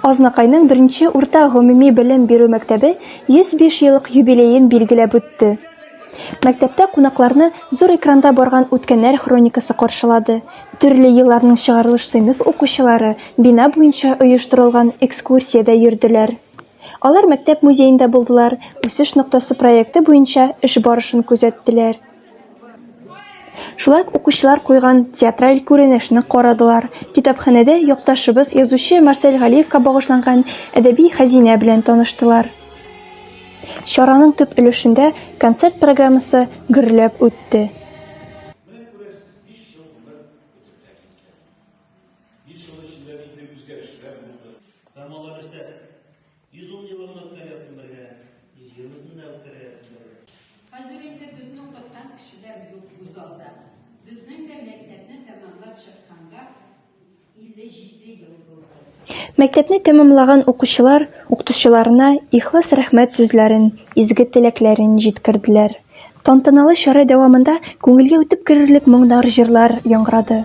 Азнакайның беренче урта гомуми белем бирү мәктәбе 105 еллык юбилеен билгеләп үтте. Мәктәптә кунакларны зур экранда барган үткәннәр хроникасы каршылады. Төрле елларның чыгарылыш сыйныф укучылары бина буенча оештырылган экскурсиядә йөрделәр. Алар мәктәп музеенда булдылар, үсеш ноктасы проекты буенча эш барышын күзәттеләр. Шулай ук укучылар куйган театраль күренешне карадылар. Китапханәдә якташыбыз язучы Марсель Галиевка багышланган әдәби хәзинә белән таныштылар. Чараның төп өлешендә концерт программасы гөрләп үтте. Мәктәпне тәмамлаган укучылар укытучыларына ихлас рәхмәт сүзләрен, изге теләкләрен җиткерделәр. Тантаналы чара дәвамында күңелгә үтеп керерлек моңнар, җырлар яңгырады.